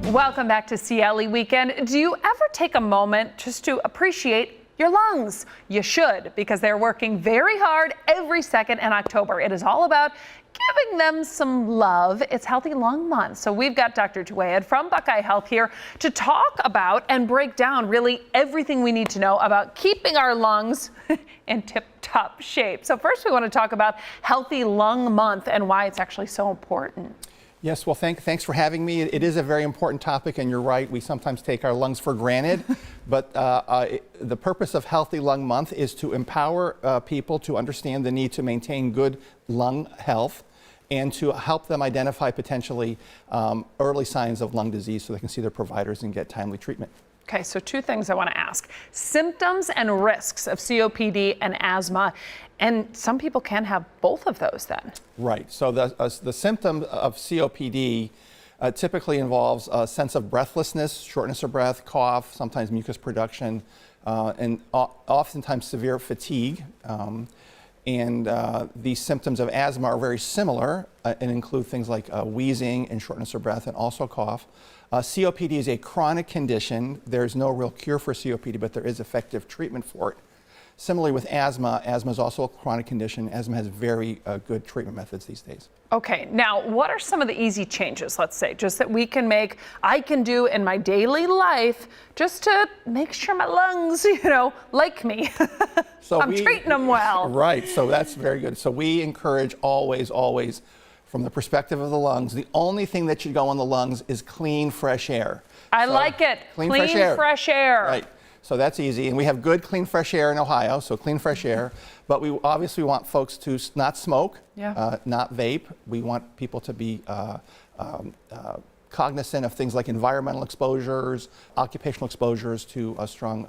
Welcome back to CLE Weekend. Do you ever take a moment just to appreciate your lungs? You should, because they're working very hard every second in October. It is all about giving them some love. It's Healthy Lung Month. So we've got Dr. Juwayed from Buckeye Health here to talk about and break down really everything we need to know about keeping our lungs in tip-top shape. So first we want to talk about Healthy Lung Month and why it's actually so important. Yes, well, thanks for having me. It is a very important topic, and you're right, we sometimes take our lungs for granted, but the purpose of Healthy Lung Month is to empower people to understand the need to maintain good lung health and to help them identify potentially early signs of lung disease so they can see their providers and get timely treatment. Okay, so two things I want to ask. Symptoms and risks of COPD and asthma, and some people can have both of those then. Right, so the symptom of COPD typically involves a sense of breathlessness, shortness of breath, cough, sometimes mucus production, and oftentimes severe fatigue. These symptoms of asthma are very similar and include things like wheezing and shortness of breath and also cough. COPD is a chronic condition. There's no real cure for COPD, but there is effective treatment for it. Similarly with asthma, asthma is also a chronic condition. Asthma has very good treatment methods these days. Okay, now what are some of the easy changes, let's say, just that we can make, I can do in my daily life just to make sure my lungs, like me. So I'm treating them well. Right, so that's very good. So we encourage always, from the perspective of the lungs, the only thing that should go in the lungs is clean, fresh air. I like it. Clean, fresh air. Right. So that's easy, and we have good, clean, fresh air in Ohio, so clean, fresh air. But we obviously want folks to not smoke, not vape. We want people to be cognizant of things like environmental exposures, occupational exposures to strong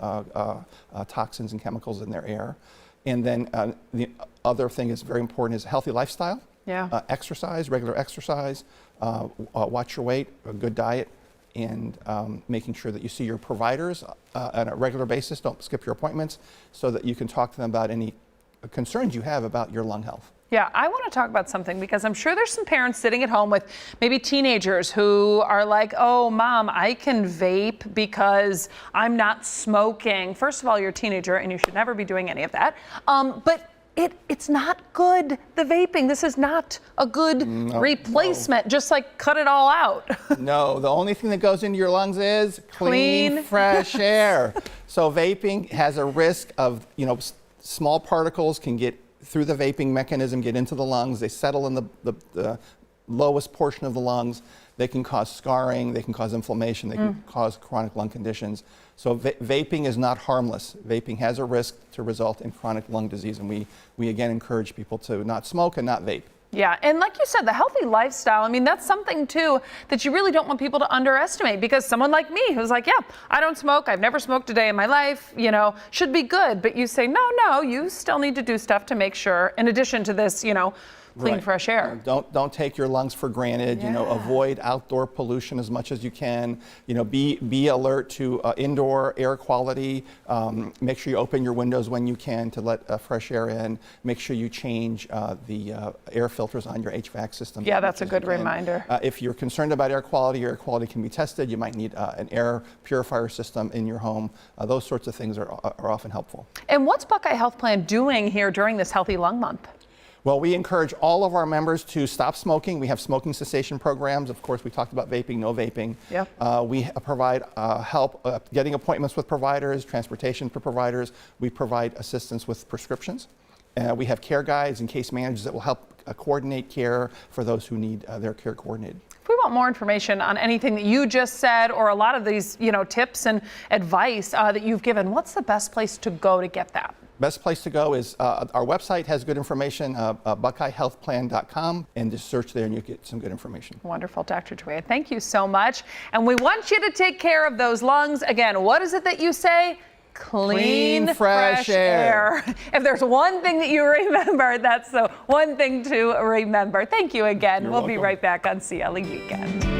toxins and chemicals in their air. And then the other thing is very important is healthy lifestyle, exercise, regular exercise, watch your weight, a good diet, and making sure that you see your providers on a regular basis. Don't skip your appointments so that you can talk to them about any concerns you have about your lung health. Yeah, I want to talk about something because I'm sure there's some parents sitting at home with maybe teenagers who are like, oh, Mom, I can vape because I'm not smoking. First of all, you're a teenager and you should never be doing any of that. But it's not good, the vaping. This is not a good replacement. No. Just like cut it all out. No, the only thing that goes into your lungs is clean, fresh air. So vaping has a risk of, small particles can get through the vaping mechanism, get into the lungs. They settle in the lowest portion of the lungs. They can cause scarring, they can cause inflammation, they can cause chronic lung conditions. So vaping is not harmless. Vaping has a risk to result in chronic lung disease, and we again encourage people to not smoke and not vape. Yeah, and like you said, the healthy lifestyle, that's something too that you really don't want people to underestimate, because someone like me who's like, yeah, I don't smoke, I've never smoked a day in my life, should be good. But you say, no, you still need to do stuff to make sure, in addition to this, clean, fresh air. Don't take your lungs for granted. Avoid outdoor pollution as much as you can. Be alert to indoor air quality. Make sure you open your windows when you can to let fresh air in. Make sure you change the air filters on your HVAC system. Yeah, that's a good reminder. If you're concerned about air quality can be tested. You might need an air purifier system in your home. Those sorts of things are often helpful. And what's Buckeye Health Plan doing here during this Healthy Lung Month? Well, we encourage all of our members to stop smoking. We have smoking cessation programs. Of course, we talked about vaping, no vaping. We provide help getting appointments with providers, transportation for providers. We provide assistance with prescriptions. We have care guides and case managers that will help coordinate care for those who need their care coordinated. If we want more information on anything that you just said or a lot of these tips and advice that you've given, what's the best place to go to get that? Best place to go is our website has good information, buckeyehealthplan.com, and just search there and you get some good information. Wonderful, Dr. Juwayed. Thank you so much. And we want you to take care of those lungs. Again, what is it that you say? Clean, fresh air. If there's one thing that you remember, that's the one thing to remember. Thank you again. We'll be right back on CLE Weekend.